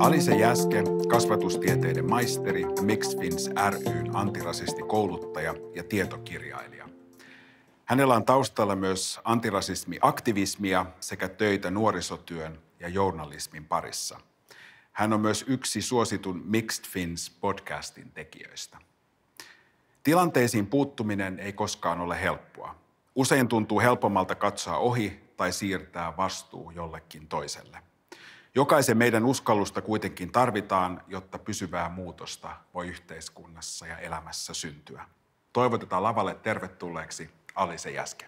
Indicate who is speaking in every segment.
Speaker 1: Alise Jäske, kasvatustieteiden maisteri ja Mixed Fins ry:n antirasistikouluttaja ja tietokirjailija. Hänellä on taustalla myös antirasismiaktivismia sekä töitä nuorisotyön ja journalismin parissa. Hän on myös yksi suositun Mixed Fins podcastin tekijöistä. Tilanteisiin puuttuminen ei koskaan ole helppoa. Usein tuntuu helpommalta katsoa ohi tai siirtää vastuu jollekin toiselle. Jokaisen meidän uskallusta kuitenkin tarvitaan, jotta pysyvää muutosta voi yhteiskunnassa ja elämässä syntyä. Toivotetaan lavalle tervetulleeksi Alise Jäske.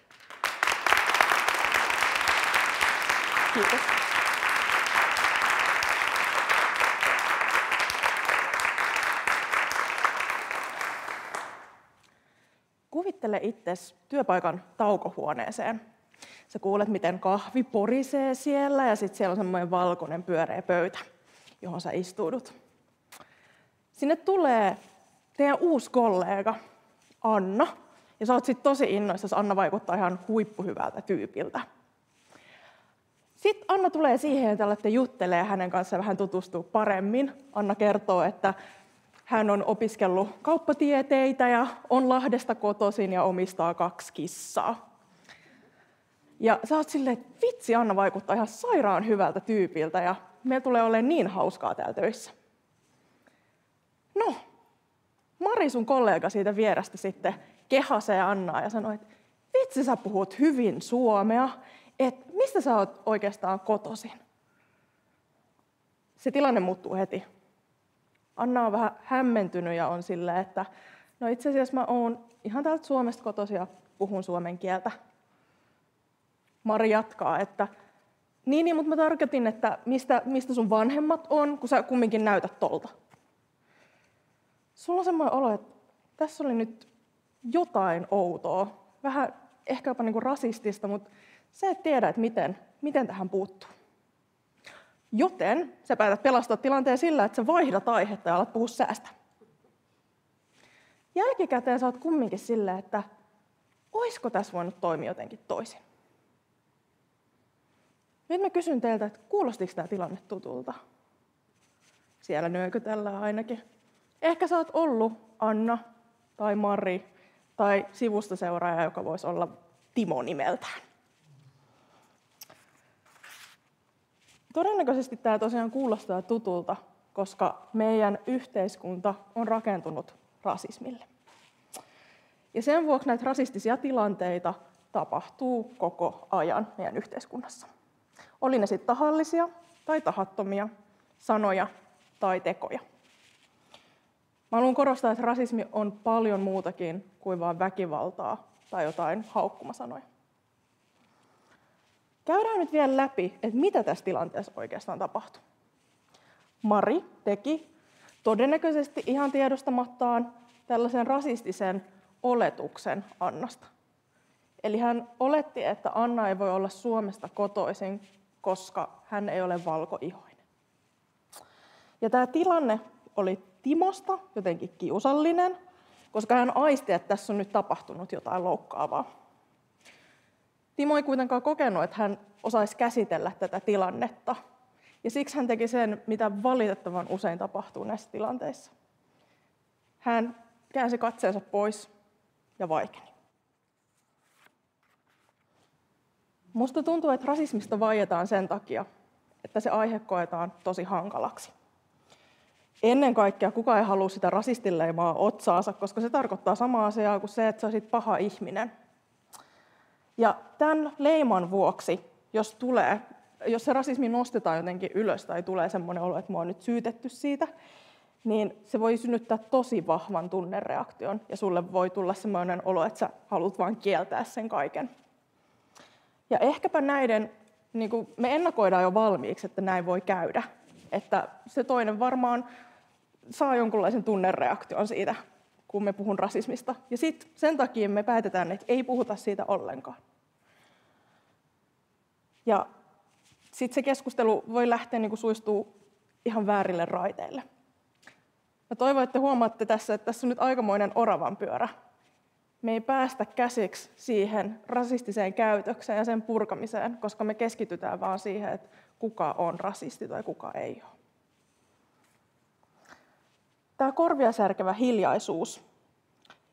Speaker 2: Kiitos. Kuvittele itsesi työpaikan taukohuoneeseen. Sä kuulet, miten kahvi porisee siellä ja sitten siellä on semmoinen valkoinen pyöreä pöytä, johon sä istuudut. Sinne tulee teidän uusi kollega, Anna, ja sä oot sit tosi innoissasi. Anna vaikuttaa ihan huippuhyvältä tyypiltä. Sitten Anna tulee siihen, että alatte juttelee hänen kanssaan vähän tutustua paremmin. Anna kertoo, että hän on opiskellut kauppatieteitä ja on Lahdesta kotoisin ja omistaa 2 kissaa. Ja sä oot silleen, että vitsi, Anna vaikuttaa ihan sairaan hyvältä tyypiltä ja meillä tulee olemaan niin hauskaa täällä töissä. No, Mari, sun kollega siitä vierestä sitten kehasee Annaa ja sanoi, että vitsi, sä puhut hyvin suomea, että mistä sä oot oikeastaan kotoisin? Se tilanne muuttuu heti. Anna on vähän hämmentynyt ja on silleen, että no itse asiassa mä oon ihan täältä Suomesta kotoisin ja puhun suomen kieltä. Mari jatkaa, että niin, mutta mä tarkoitin, että mistä sun vanhemmat on, kun sä kumminkin näytät tolta. Sulla on semmoinen olo, että tässä oli nyt jotain outoa, vähän ehkä jopa niinku rasistista, mutta sä et tiedä, että miten tähän puuttuu. Joten sä päätät pelastaa tilanteen sillä, että sä vaihdat aihetta ja alat puhua säästä. Jälkikäteen sä oot kumminkin silleen, että oisko tässä voinut toimia jotenkin toisin. Nyt mä kysyn teiltä, että kuulostiko tämä tilanne tutulta? Siellä nyökytellään ainakin. Ehkä sä oot ollut Anna tai Mari tai sivustoseuraaja, joka voisi olla Timo nimeltään. Todennäköisesti tämä tosiaan kuulostaa tutulta, koska meidän yhteiskunta on rakentunut rasismille. Ja sen vuoksi näitä rasistisia tilanteita tapahtuu koko ajan meidän yhteiskunnassa. Oli ne sitten tahallisia tai tahattomia, sanoja tai tekoja. Mä haluan korostaa, että rasismi on paljon muutakin kuin vain väkivaltaa tai jotain haukkumasanoja. Käydään nyt vielä läpi, että mitä tässä tilanteessa oikeastaan tapahtui. Mari teki todennäköisesti ihan tiedostamattaan tällaisen rasistisen oletuksen Annasta. Eli hän oletti, että Anna ei voi olla Suomesta kotoisin, koska hän ei ole valkoihoinen. Ja tämä tilanne oli Timosta jotenkin kiusallinen, koska hän aisti, että tässä on nyt tapahtunut jotain loukkaavaa. Timo ei kuitenkaan kokenut, että hän osaisi käsitellä tätä tilannetta. Ja siksi hän teki sen, mitä valitettavan usein tapahtuu näissä tilanteissa. Hän käänsi katseensa pois ja vaikeni. Musta tuntuu, että rasismista vaietaan sen takia, että se aihe koetaan tosi hankalaksi. Ennen kaikkea kukaan ei halua sitä rasistinleimaa otsaansa, koska se tarkoittaa samaa asiaa kuin se, että sä olisit paha ihminen. Ja tämän leiman vuoksi, jos se rasismi nostetaan jotenkin ylös tai tulee semmoinen olo, että mua on nyt syytetty siitä, niin se voi synnyttää tosi vahvan tunnereaktion ja sulle voi tulla semmoinen olo, että sä haluat vaan kieltää sen kaiken. Ja ehkäpä näiden, niin kuin me ennakoidaan jo valmiiksi, että näin voi käydä. Että se toinen varmaan saa jonkunlaisen tunnereaktion siitä, kun me puhun rasismista. Ja sitten sen takia me päätetään, että ei puhuta siitä ollenkaan. Ja sitten se keskustelu voi lähteä niin kuin suistuu ihan väärille raiteille. Mä toivon, että huomaatte tässä, että tässä on nyt aikamoinen oravanpyörä. Me ei päästä käsiksi siihen rasistiseen käytökseen ja sen purkamiseen, koska me keskitytään vaan siihen, että kuka on rasisti tai kuka ei ole. Tämä korvia särkevä hiljaisuus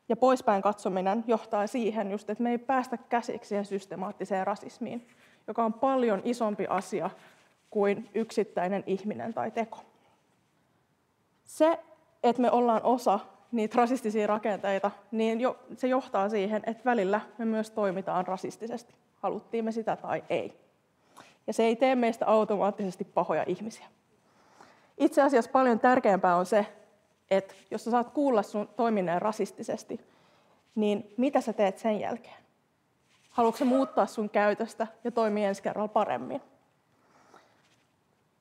Speaker 2: ja poispäin katsominen johtaa siihen, just, että me ei päästä käsiksi siihen systemaattiseen rasismiin, joka on paljon isompi asia kuin yksittäinen ihminen tai teko. Se, että me ollaan osa niitä rasistisia rakenteita, niin se johtaa siihen, että välillä me myös toimitaan rasistisesti, haluttiin me sitä tai ei. Ja se ei tee meistä automaattisesti pahoja ihmisiä. Itse asiassa paljon tärkeämpää on se, että jos sä saat kuulla sun toimineen rasistisesti, niin mitä sä teet sen jälkeen? Haluatko sä muuttaa sun käytöstä ja toimia ensi kerralla paremmin?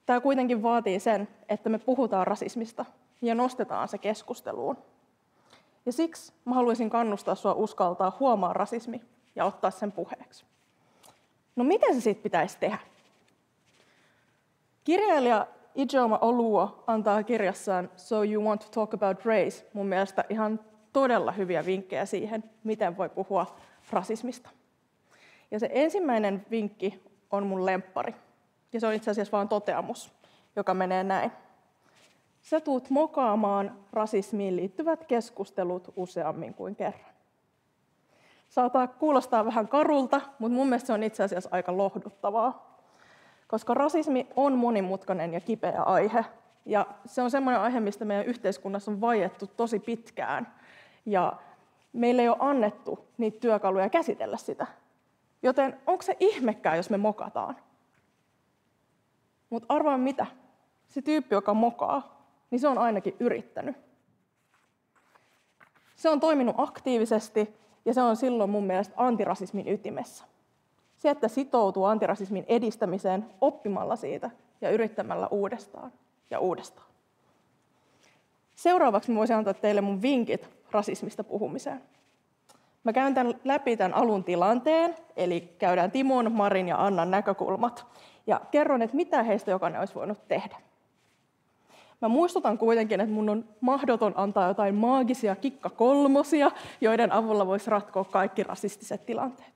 Speaker 2: Tämä kuitenkin vaatii sen, että me puhutaan rasismista ja nostetaan se keskusteluun. Ja siksi mä haluaisin kannustaa sua uskaltaa huomaa rasismi ja ottaa sen puheeksi. No miten se sitten pitäisi tehdä? Kirjailija Ijeoma Oluo antaa kirjassaan So You Want to Talk About Race mun mielestä ihan todella hyviä vinkkejä siihen, miten voi puhua rasismista. Ja se ensimmäinen vinkki on mun lemppari. Ja se on itse asiassa vain toteamus, joka menee näin. Sä tuut mokaamaan rasismiin liittyvät keskustelut useammin kuin kerran. Saattaa kuulostaa vähän karulta, mutta mun mielestä se on itse asiassa aika lohduttavaa. Koska rasismi on monimutkainen ja kipeä aihe. Ja se on semmoinen aihe, mistä meidän yhteiskunnassa on vaiettu tosi pitkään. Ja meille ei ole annettu niitä työkaluja käsitellä sitä. Joten onko se ihmekään, jos me mokataan? Mutta arvaa mitä? Se tyyppi, joka mokaa, niin se on ainakin yrittänyt. Se on toiminut aktiivisesti ja se on silloin mun mielestä antirasismin ytimessä. Se, että sitoutuu antirasismin edistämiseen oppimalla siitä ja yrittämällä uudestaan ja uudestaan. Seuraavaksi mä voisin antaa teille mun vinkit rasismista puhumiseen. Mä käyn läpi tämän alun tilanteen, eli käydään Timon, Marin ja Annan näkökulmat, ja kerron, että mitä heistä jokainen olisi voinut tehdä. Mä muistutan kuitenkin, että mun on mahdoton antaa jotain maagisia kikkakolmosia, joiden avulla voisi ratkoa kaikki rasistiset tilanteet.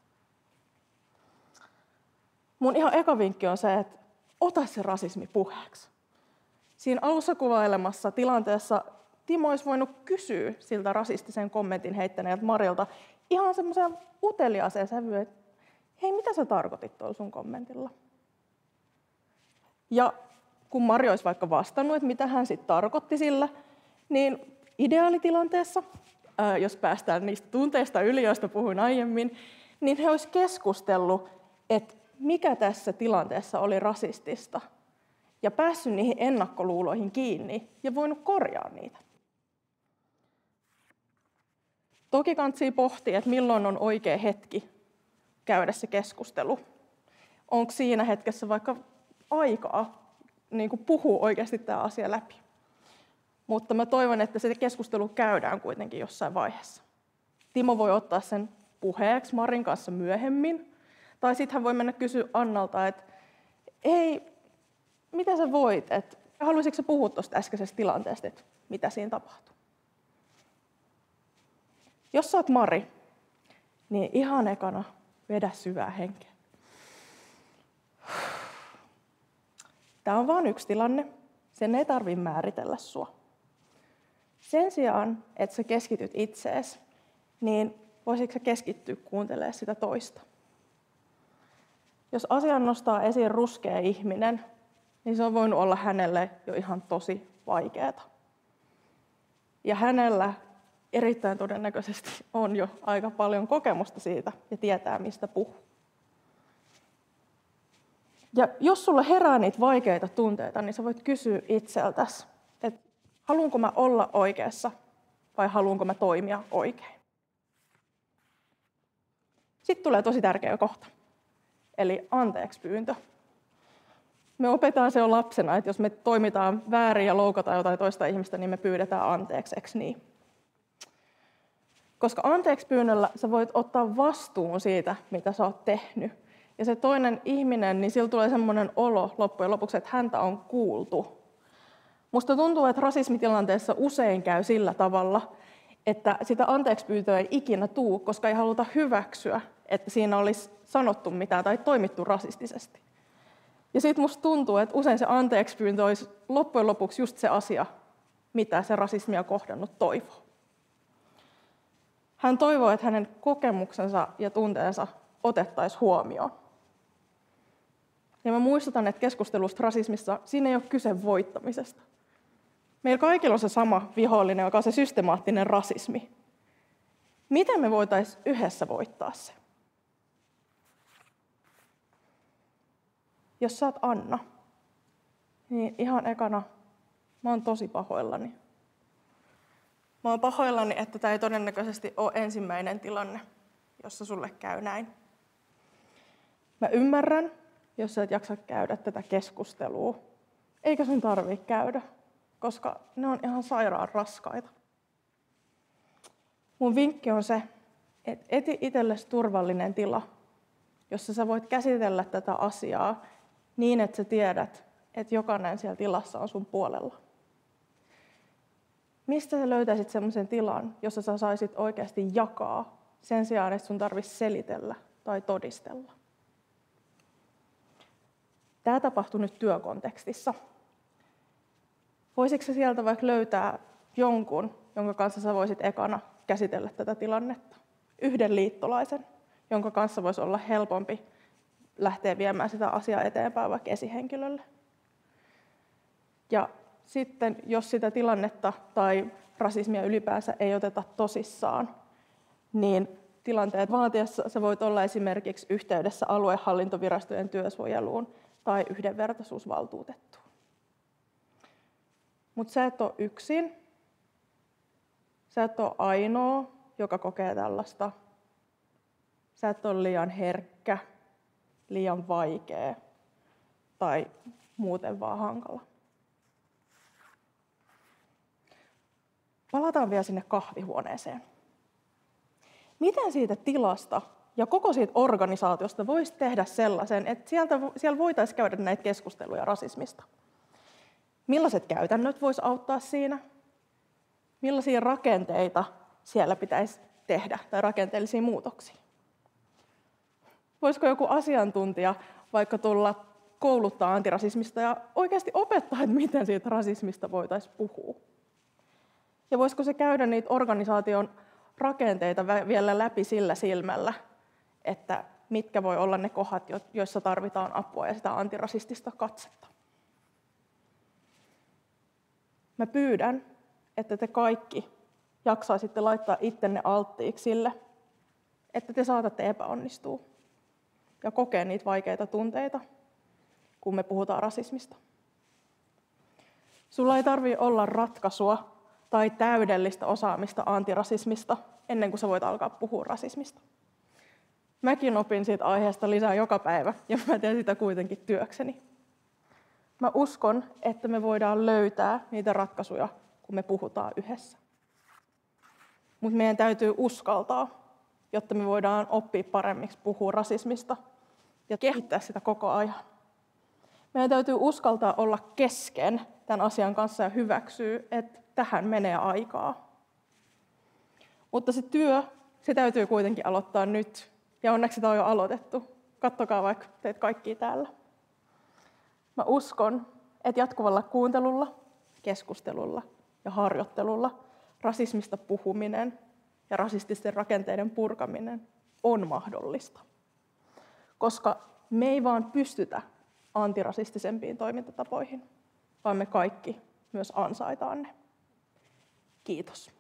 Speaker 2: Mun ihan eka vinkki on se, että ota se rasismi puheeksi. Siinä alussa kuvailemassa tilanteessa Timo olisi voinut kysyä siltä rasistisen kommentin heittäneeltä Marilta ihan semmoiseen uteliaaseen sävyyn, että hei, mitä sä tarkoitit tuolla sun kommentilla? Ja kun Mari olisi vaikka vastannut, että mitä hän sitten tarkoitti sillä, niin ideaalitilanteessa, jos päästään niistä tunteista yli, joista puhuin aiemmin, niin he olisi keskustellut, että mikä tässä tilanteessa oli rasistista, ja päässyt niihin ennakkoluuloihin kiinni ja voinut korjaa niitä. Toki kannattaa pohtia, että milloin on oikea hetki käydä se keskustelu. Onko siinä hetkessä vaikka aikaa niin kuin puhua oikeasti tämä asia läpi. Mutta mä toivon, että se keskustelu käydään kuitenkin jossain vaiheessa. Timo voi ottaa sen puheeksi Marin kanssa myöhemmin, tai sitten hän voi mennä kysyä Annalta, että hei, mitä sä voit, että haluaisitko sä puhua tuosta äskeisestä tilanteesta, että mitä siinä tapahtuu? Jos sä oot Mari, niin ihan ekana vedä syvää henkeä. Tämä on vain yksi tilanne, sen ei tarvitse määritellä sua. Sen sijaan, että sä keskityt itseesi, niin voisitko sä keskittyä kuuntelemaan sitä toista? Jos asian nostaa esiin ruskea ihminen, niin se on voinut olla hänelle jo ihan tosi vaikeaa. Ja hänellä erittäin todennäköisesti on jo aika paljon kokemusta siitä ja tietää, mistä puhuu. Ja jos sulla herää niitä vaikeita tunteita, niin sä voit kysyä itseltäsi, että haluanko mä olla oikeassa vai haluanko mä toimia oikein. Sitten tulee tosi tärkeä kohta, eli anteeksi pyyntö. Me opetaan se jo lapsena, että jos me toimitaan väärin ja loukataan jotain toista ihmistä, niin me pyydetään anteeksi, eikö niin? Koska anteeksi pyynnöllä sä voit ottaa vastuun siitä, mitä sä oot tehnyt. Ja se toinen ihminen, niin sillä tulee semmoinen olo loppujen lopuksi, että häntä on kuultu. Musta tuntuu, että rasismitilanteessa usein käy sillä tavalla, että sitä anteekspyyntöä ei ikinä tule, koska ei haluta hyväksyä, että siinä olisi sanottu mitään tai toimittu rasistisesti. Ja sitten musta tuntuu, että usein se anteekspyyntö olisi loppujen lopuksi just se asia, mitä se rasismia kohdannut toivoo. Hän toivoo, että hänen kokemuksensa ja tunteensa otettaisiin huomioon. Ja mä muistutan, että keskustelusta rasismissa siinä ei ole kyse voittamisesta. Meillä kaikilla on se sama vihollinen, joka on se systemaattinen rasismi. Miten me voitaisiin yhdessä voittaa se? Jos sä oot Anna, niin ihan ekana mä oon tosi pahoillani. Mä oon pahoillani, että tämä ei todennäköisesti ole ensimmäinen tilanne, jossa sulle käy näin. Mä ymmärrän, jos sä et jaksa käydä tätä keskustelua. Eikä sun tarvitse käydä, koska ne on ihan sairaan raskaita. Mun vinkki on se, että eti itsellesi turvallinen tila, jossa sä voit käsitellä tätä asiaa niin, että sä tiedät, että jokainen siellä tilassa on sun puolella. Mistä sä löytäisit semmoisen tilan, jossa sä saisit oikeasti jakaa sen sijaan, että sun tarvitsisi selitellä tai todistella? Tämä tapahtui nyt työkontekstissa. Voisitko sä sieltä vaikka löytää jonkun, jonka kanssa sä voisit ekana käsitellä tätä tilannetta? Yhden liittolaisen, jonka kanssa voisi olla helpompi lähteä viemään sitä asiaa eteenpäin vaikka esihenkilölle. Ja sitten, jos sitä tilannetta tai rasismia ylipäänsä ei oteta tosissaan, niin tilanteet vaatiessa sä voit olla esimerkiksi yhteydessä aluehallintovirastojen työsuojeluun tai yhdenvertaisuusvaltuutettuun. Mutta sä et ole yksin. Sä et ole ainoa, joka kokee tällaista. Sä et ole liian herkkä, liian vaikea tai muuten vaan hankala. Palataan vielä sinne kahvihuoneeseen. Miten siitä tilasta ja koko siitä organisaatiosta voisi tehdä sellaisen, että siellä voitaisiin käydä näitä keskusteluja rasismista? Millaiset käytännöt voisi auttaa siinä? Millaisia rakenteita siellä pitäisi tehdä tai rakenteellisia muutoksia? Voisiko joku asiantuntija vaikka tulla kouluttaa antirasismista ja oikeasti opettaa, että miten siitä rasismista voitaisiin puhua? Ja voisiko se käydä niitä organisaation rakenteita vielä läpi sillä silmällä, että mitkä voi olla ne kohdat, joissa tarvitaan apua ja sitä antirasistista katsetta? Mä pyydän, että te kaikki jaksaisitte laittaa ittenne alttiiksi sille, että te saatatte epäonnistua ja kokea niitä vaikeita tunteita, kun me puhutaan rasismista. Sulla ei tarvitse olla ratkaisua tai täydellistä osaamista antirasismista ennen kuin sä voit alkaa puhua rasismista. Mäkin opin siitä aiheesta lisää joka päivä ja mä teen sitä kuitenkin työkseni. Mä uskon, että me voidaan löytää niitä ratkaisuja, kun me puhutaan yhdessä. Mutta meidän täytyy uskaltaa, jotta me voidaan oppia paremmiksi puhua rasismista ja kehittää sitä koko ajan. Meidän täytyy uskaltaa olla kesken tämän asian kanssa ja hyväksyä, että tähän menee aikaa. Mutta se työ, se täytyy kuitenkin aloittaa nyt. Ja onneksi sitä on jo aloitettu. Katsokaa vaikka teitä kaikkia täällä. Mä uskon, että jatkuvalla kuuntelulla, keskustelulla ja harjoittelulla rasismista puhuminen ja rasististen rakenteiden purkaminen on mahdollista. Koska me ei vaan pystytä antirasistisempiin toimintatapoihin, vaan me kaikki myös ansaitaan ne. Kiitos.